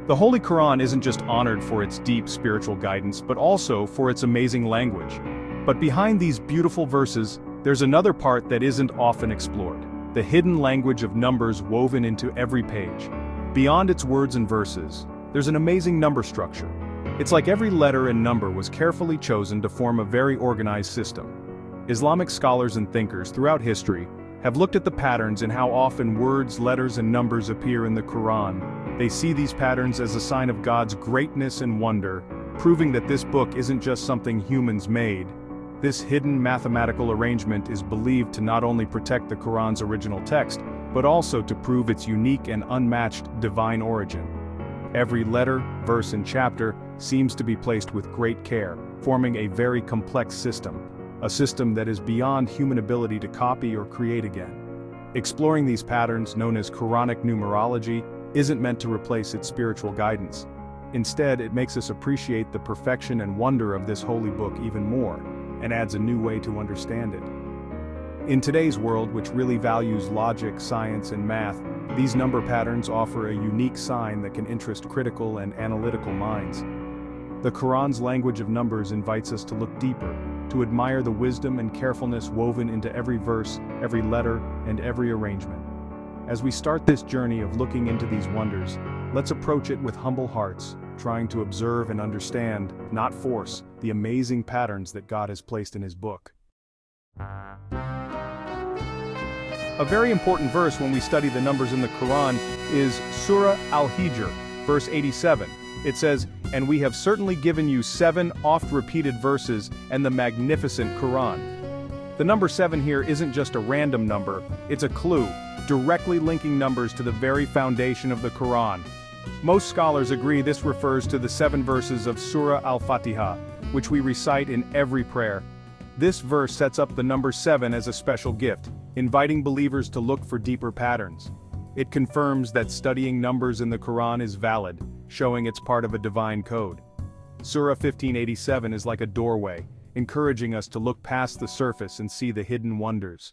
The Holy Quran isn't just honored for its deep spiritual guidance, but also for its amazing language. But behind these beautiful verses, there's another part that isn't often explored: the hidden language of numbers woven into every page. Beyond its words and verses, there's an amazing number structure. It's like every letter and number was carefully chosen to form a very organized system. Islamic scholars and thinkers throughout history have looked at the patterns in how often words, letters, and numbers appear in the Quran. They see these patterns as a sign of God's greatness and wonder, proving that this book isn't just something humans made. This hidden mathematical arrangement is believed to not only protect the Quran's original text, but also to prove its unique and unmatched divine origin. Every letter, verse, and chapter seems to be placed with great care, forming a very complex system, a system that is beyond human ability to copy or create again. Exploring these patterns, known as Quranic numerology, isn't meant to replace its spiritual guidance. Instead, it makes us appreciate the perfection and wonder of this holy book even more, and adds a new way to understand it. In today's world, which really values logic, science, and math, these number patterns offer a unique sign that can interest critical and analytical minds. The Quran's language of numbers invites us to look deeper, to admire the wisdom and carefulness woven into every verse, every letter, and every arrangement. As we start this journey of looking into these wonders, let's approach it with humble hearts, trying to observe and understand, not force, the amazing patterns that God has placed in His book. A very important verse when we study the numbers in the Quran is Surah Al-Hijr, verse 87. It says, "And we have certainly given you 7 oft-repeated verses and the magnificent Quran." The number 7 here isn't just a random number, it's a clue, directly linking numbers to the very foundation of the Quran. Most scholars agree this refers to the 7 verses of Surah Al-Fatihah, which we recite in every prayer. This verse sets up the number 7 as a special gift, inviting believers to look for deeper patterns. It confirms that studying numbers in the Quran is valid, showing it's part of a divine code. Surah 1587 is like a doorway, encouraging us to look past the surface and see the hidden wonders.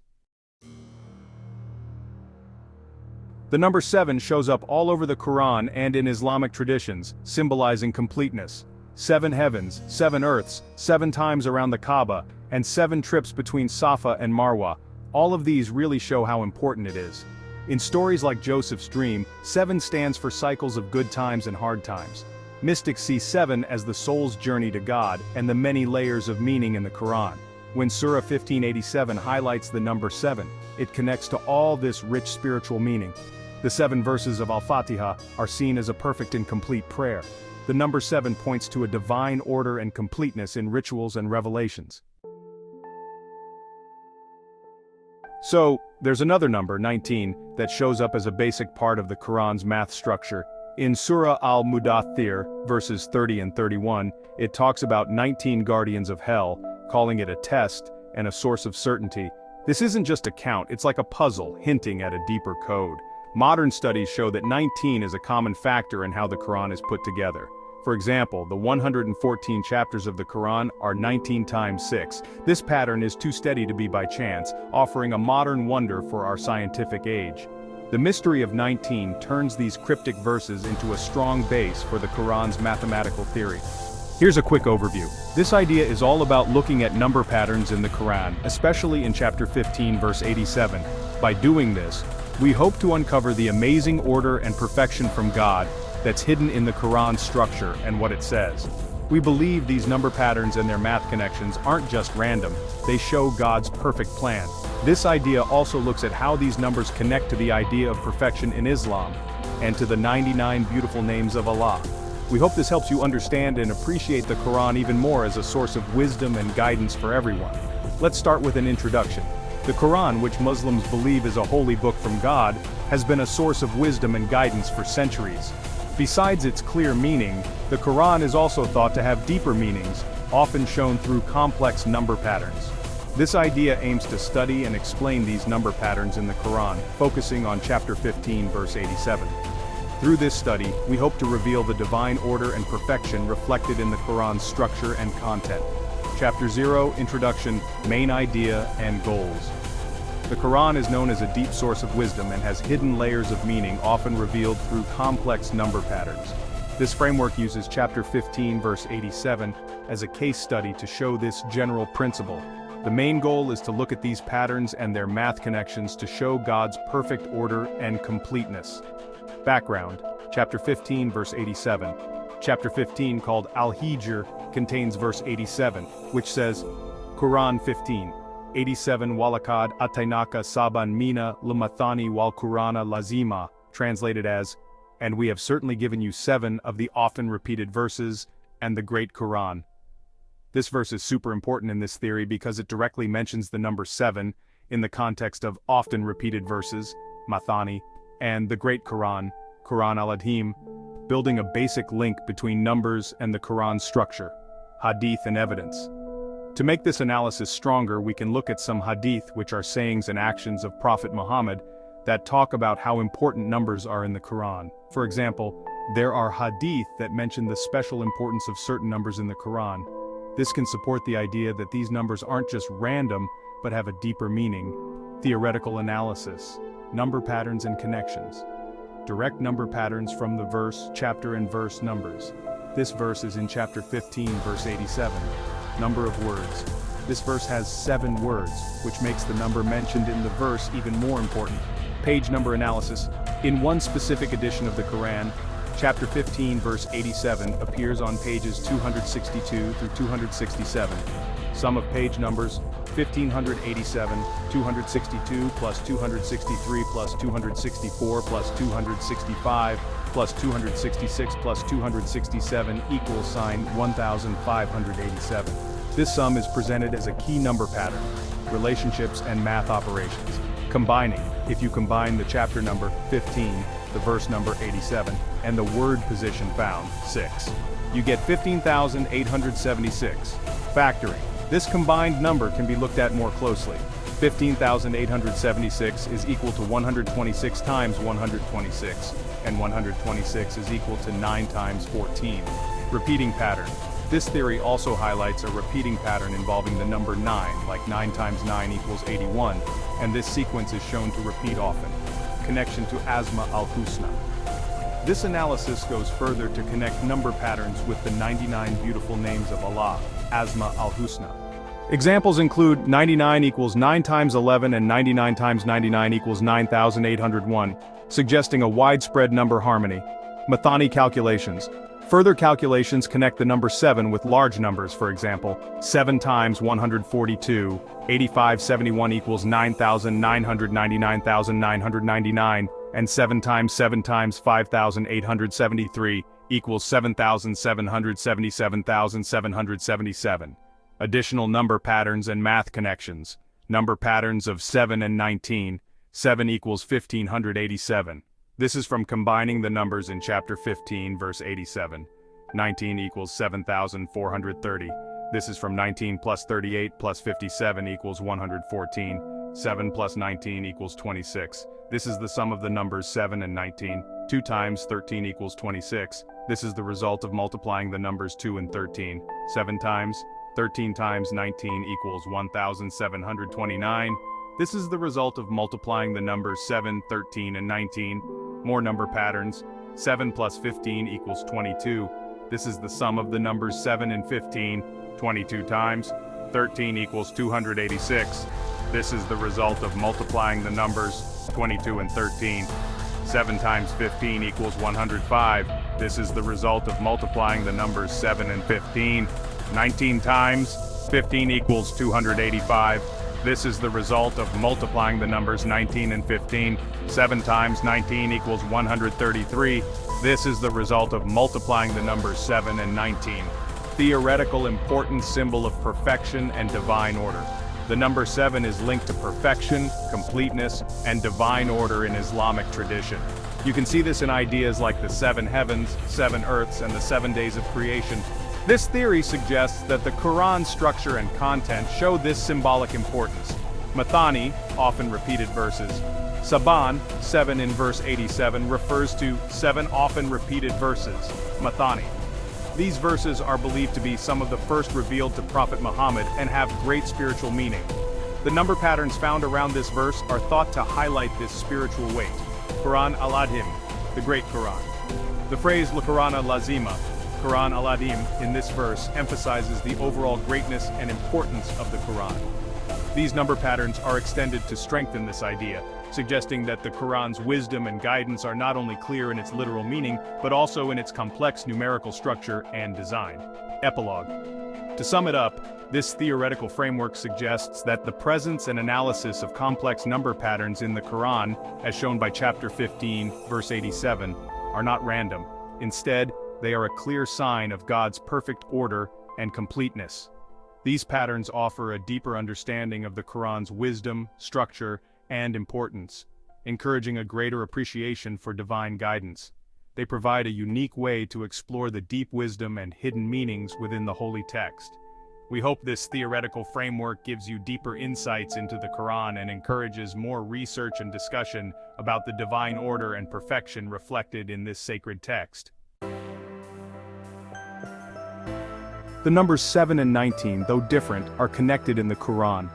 The number 7 shows up all over the Quran and in Islamic traditions, symbolizing completeness. 7 heavens, 7 earths, 7 times around the Kaaba, and 7 trips between Safa and Marwa. All of these really show how important it is. In stories like Joseph's dream, 7 stands for cycles of good times and hard times. Mystics see 7 as the soul's journey to God and the many layers of meaning in the Quran. When Surah 1587 highlights the number 7, it connects to all this rich spiritual meaning. The 7 verses of Al-Fatihah are seen as a perfect and complete prayer. The number 7 points to a divine order and completeness in rituals and revelations. So, there's another number, 19, that shows up as a basic part of the Quran's math structure. In Surah Al-Mudaththir, verses 30 and 31, it talks about 19 guardians of hell, calling it a test and a source of certainty. This isn't just a count, it's like a puzzle, hinting at a deeper code. Modern studies show that 19 is a common factor in how the Quran is put together. For example, the 114 chapters of the Quran are 19 times 6. This pattern is too steady to be by chance, offering a modern wonder for our scientific age. The mystery of 19 turns these cryptic verses into a strong base for the Quran's mathematical theory. Here's a quick overview. This idea is all about looking at number patterns in the Quran, especially in chapter 15, verse 87. By doing this, we hope to uncover the amazing order and perfection from God that's hidden in the Quran's structure and what it says. We believe these number patterns and their math connections aren't just random, they show God's perfect plan. This idea also looks at how these numbers connect to the idea of perfection in Islam, and to the 99 beautiful names of Allah. We hope this helps you understand and appreciate the Quran even more as a source of wisdom and guidance for everyone. Let's start with an introduction. The Quran, which Muslims believe is a holy book from God, has been a source of wisdom and guidance for centuries. Besides its clear meaning, the Quran is also thought to have deeper meanings, often shown through complex number patterns. This idea aims to study and explain these number patterns in the Quran, focusing on chapter 15, verse 87. Through this study, we hope to reveal the divine order and perfection reflected in the Quran's structure and content. Chapter 0, Introduction, Main Idea and Goals. The Quran is known as a deep source of wisdom and has hidden layers of meaning often revealed through complex number patterns. This framework uses chapter 15 verse 87 as a case study to show this general principle. The main goal is to look at these patterns and their math connections to show God's perfect order and completeness. Background, chapter 15 verse 87. Chapter 15, called Al-Hijr, contains verse 87, which says, Quran 15, 87 Walakad Atainaka Saban Mina Lumathani wal Qurana Lazima, translated as, and we have certainly given you 7 of the often repeated verses, and the great Quran. This verse is super important in this theory because it directly mentions the number 7 in the context of often repeated verses, Mathani, and the great Quran, Quran al-Adhim, building a basic link between numbers and the Quran's structure, hadith and evidence. To make this analysis stronger, we can look at some hadith, which are sayings and actions of Prophet Muhammad, that talk about how important numbers are in the Quran. For example, there are hadith that mention the special importance of certain numbers in the Quran. This can support the idea that these numbers aren't just random, but have a deeper meaning. Theoretical analysis, number patterns and connections. Direct number patterns from the verse, chapter and verse numbers. This verse is in chapter 15 verse 87. Number of words. This verse has 7 words, which makes the number mentioned in the verse even more important. Page number analysis. In one specific edition of the Quran, chapter 15 verse 87 appears on pages 262 through 267. Sum of page numbers, 1587, 262 plus 263 plus 264 plus 265 plus 266 plus 267 equals sign 1587. This sum is presented as a key number pattern, relationships and math operations. Combining, if you combine the chapter number 15, the verse number 87, and the word position found, 6, you get 15,876. Factoring. This combined number can be looked at more closely. 15,876 is equal to 126 times 126, and 126 is equal to 9 times 14. Repeating pattern. This theory also highlights a repeating pattern involving the number 9, like 9 times 9 equals 81, and this sequence is shown to repeat often. Connection to Asma al-Husna. This analysis goes further to connect number patterns with the 99 beautiful names of Allah, Asma al-Husna. Examples include 99 equals 9 times 11 and 99 times 99 equals 9,801, suggesting a widespread number harmony. Mathani calculations. Further calculations connect the number 7 with large numbers, for example, 7 times 142, 8571 equals 9,999,999, and 7 times 5,873 equals 7,777,777. Additional number patterns and math connections. Number patterns of 7 and 19. 7 equals 1587. This is from combining the numbers in chapter 15 verse 87. 19 equals 7,430. This is from 19 plus 38 plus 57 equals 114. 7 plus 19 equals 26. This is the sum of the numbers 7 and 19. 2 times 13 equals 26. This is the result of multiplying the numbers 2 and 13. 7 times 13 times 19 equals 1,729. This is the result of multiplying the numbers 7, 13, and 19. More number patterns. 7 plus 15 equals 22. This is the sum of the numbers 7 and 15. 22 times 13 equals 286. This is the result of multiplying the numbers 22 and 13. 7 times 15 equals 105. This is the result of multiplying the numbers 7 and 15. 19 times 15 equals 285. This is the result of multiplying the numbers 19 and 15. 7 times 19 equals 133. This is the result of multiplying the numbers 7 and 19. Theoretical important symbol of perfection and divine order. The number 7 is linked to perfection, completeness, and divine order in Islamic tradition. You can see this in ideas like the 7 heavens, 7 earths, and the 7 days of creation. This theory suggests that the Quran's structure and content show this symbolic importance. Mathani, often repeated verses. Saban, 7 in verse 87, refers to 7 often repeated verses. Mathani. These verses are believed to be some of the first revealed to Prophet Muhammad and have great spiritual meaning. The number patterns found around this verse are thought to highlight this spiritual weight. Quran al-Adhim, the Great Quran. The phrase Quran al-Lazima, Quran al-Adim, in this verse emphasizes the overall greatness and importance of the Quran. These number patterns are extended to strengthen this idea, suggesting that the Quran's wisdom and guidance are not only clear in its literal meaning, but also in its complex numerical structure and design. Epilogue. To sum it up, this theoretical framework suggests that the presence and analysis of complex number patterns in the Quran, as shown by chapter 15, verse 87, are not random. Instead, they are a clear sign of God's perfect order and completeness. These patterns offer a deeper understanding of the Quran's wisdom, structure, and importance, encouraging a greater appreciation for divine guidance. They provide a unique way to explore the deep wisdom and hidden meanings within the holy text. We hope this theoretical framework gives you deeper insights into the Quran and encourages more research and discussion about the divine order and perfection reflected in this sacred text. The numbers 7 and 19, though different, are connected in the Quran.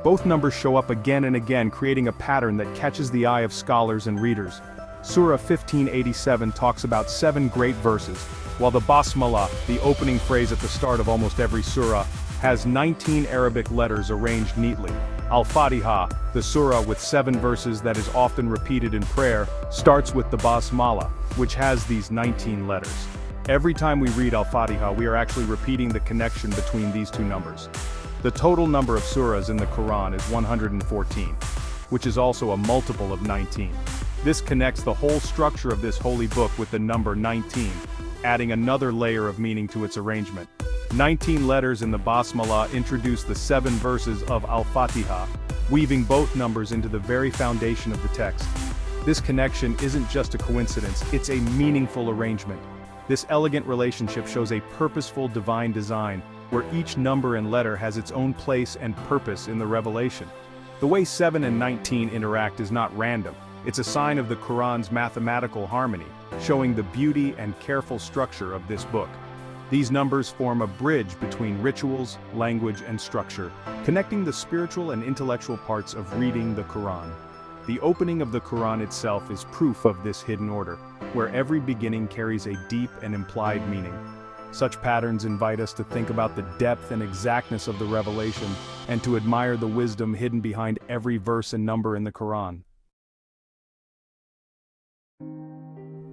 Both numbers show up again and again, creating a pattern that catches the eye of scholars and readers. Surah 1587 talks about 7 great verses, while the Basmalah, the opening phrase at the start of almost every surah, has 19 Arabic letters arranged neatly. Al-Fatihah, the surah with 7 verses that is often repeated in prayer, starts with the Basmalah, which has these 19 letters. Every time we read Al-Fatihah, we are actually repeating the connection between these two numbers. The total number of surahs in the Quran is 114, which is also a multiple of 19. This connects the whole structure of this holy book with the number 19, adding another layer of meaning to its arrangement. 19 letters in the Basmalah introduce the 7 verses of Al-Fatihah, weaving both numbers into the very foundation of the text. This connection isn't just a coincidence, it's a meaningful arrangement. This elegant relationship shows a purposeful divine design, where each number and letter has its own place and purpose in the revelation. The way 7 and 19 interact is not random. It's a sign of the Quran's mathematical harmony, showing the beauty and careful structure of this book. These numbers form a bridge between rituals, language, and structure, connecting the spiritual and intellectual parts of reading the Quran. The opening of the Quran itself is proof of this hidden order, where every beginning carries a deep and implied meaning. Such patterns invite us to think about the depth and exactness of the revelation, and to admire the wisdom hidden behind every verse and number in the Quran.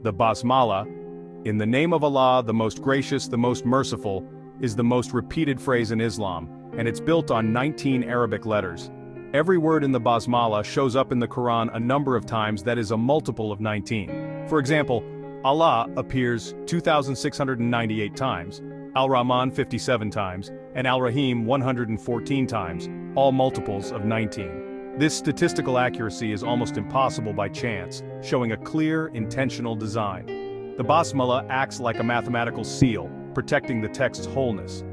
The Basmalah, in the name of Allah, the most gracious, the most merciful, is the most repeated phrase in Islam, and it's built on 19 Arabic letters. Every word in the Basmalah shows up in the Quran a number of times that is a multiple of 19. For example, Allah appears 2,698 times, Al-Rahman 57 times, and Al-Rahim 114 times, all multiples of 19. This statistical accuracy is almost impossible by chance, showing a clear, intentional design. The Basmalah acts like a mathematical seal, protecting the text's wholeness.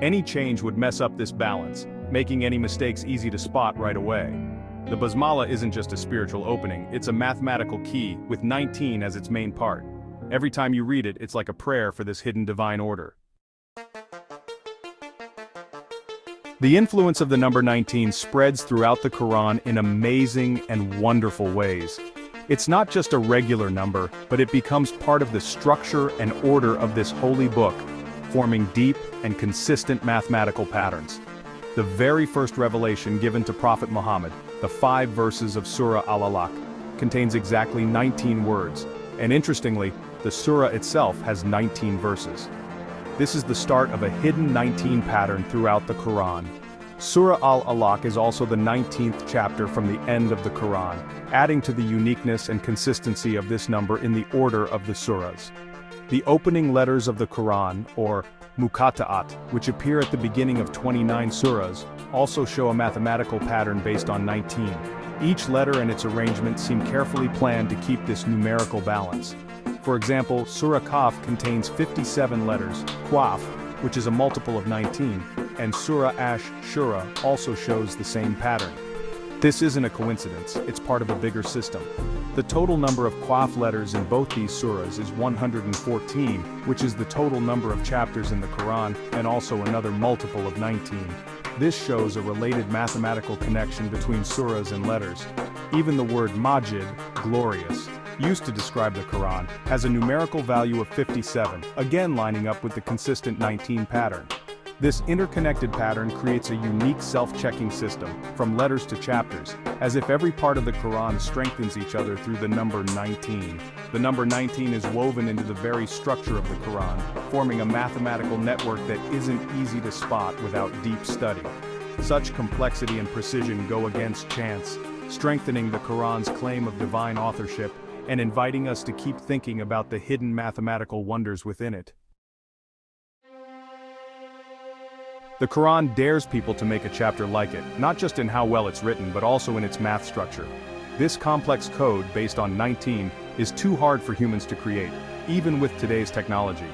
Any change would mess up this balance, making any mistakes easy to spot right away. The Basmalah isn't just a spiritual opening, it's a mathematical key, with 19 as its main part. Every time you read it, it's like a prayer for this hidden divine order. The influence of the number 19 spreads throughout the Quran in amazing and wonderful ways. It's not just a regular number, but it becomes part of the structure and order of this holy book, forming deep and consistent mathematical patterns. The very first revelation given to Prophet Muhammad, the 5 verses of Surah Al-Alaq, contains exactly 19 words, and interestingly, the surah itself has 19 verses. This is the start of a hidden 19 pattern throughout the Quran. Surah Al-Alaq is also the 19th chapter from the end of the Quran, adding to the uniqueness and consistency of this number in the order of the surahs. The opening letters of the Quran, or muqatta'at, which appear at the beginning of 29 surahs, also show a mathematical pattern based on 19. Each letter and its arrangement seem carefully planned to keep this numerical balance. For example, Surah Qaf contains 57 letters, Qaf, which is a multiple of 19, and Surah Ash-Shura also shows the same pattern. This isn't a coincidence, it's part of a bigger system. The total number of Qaf letters in both these surahs is 114, which is the total number of chapters in the Quran, and also another multiple of 19. This shows a related mathematical connection between surahs and letters. Even the word Majid, glorious, used to describe the Quran, has a numerical value of 57, again lining up with the consistent 19 pattern. This interconnected pattern creates a unique self-checking system, from letters to chapters, as if every part of the Quran strengthens each other through the number 19. The number 19 is woven into the very structure of the Quran, forming a mathematical network that isn't easy to spot without deep study. Such complexity and precision go against chance, strengthening the Quran's claim of divine authorship and inviting us to keep thinking about the hidden mathematical wonders within it. The Quran dares people to make a chapter like it, not just in how well it's written but also in its math structure. This complex code, based on 19, is too hard for humans to create, even with today's technology.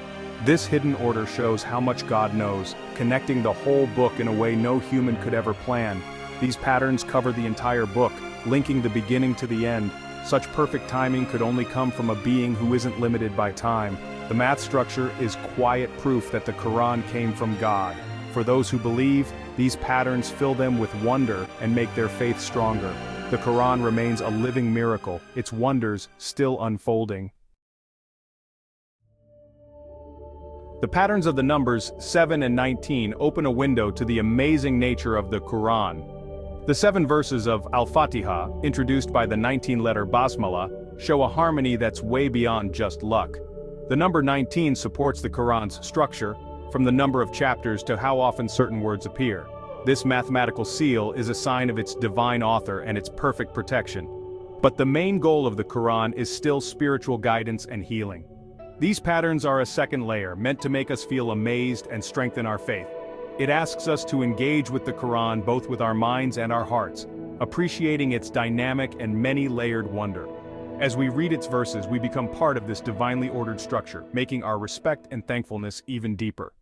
This hidden order shows how much God knows, connecting the whole book in a way no human could ever plan. These patterns cover the entire book, linking the beginning to the end. Such perfect timing could only come from a being who isn't limited by time. The math structure is quiet proof that the Quran came from God. For those who believe, these patterns fill them with wonder and make their faith stronger. The Quran remains a living miracle, its wonders still unfolding. The patterns of the numbers 7 and 19 open a window to the amazing nature of the Quran. The 7 verses of Al-Fatihah, introduced by the 19-letter Basmalah, show a harmony that's way beyond just luck. The number 19 supports the Quran's structure, from the number of chapters to how often certain words appear. This mathematical seal is a sign of its divine author and its perfect protection. But the main goal of the Quran is still spiritual guidance and healing. These patterns are a second layer, meant to make us feel amazed and strengthen our faith. It asks us to engage with the Quran both with our minds and our hearts, appreciating its dynamic and many-layered wonder. As we read its verses, we become part of this divinely ordered structure, making our respect and thankfulness even deeper.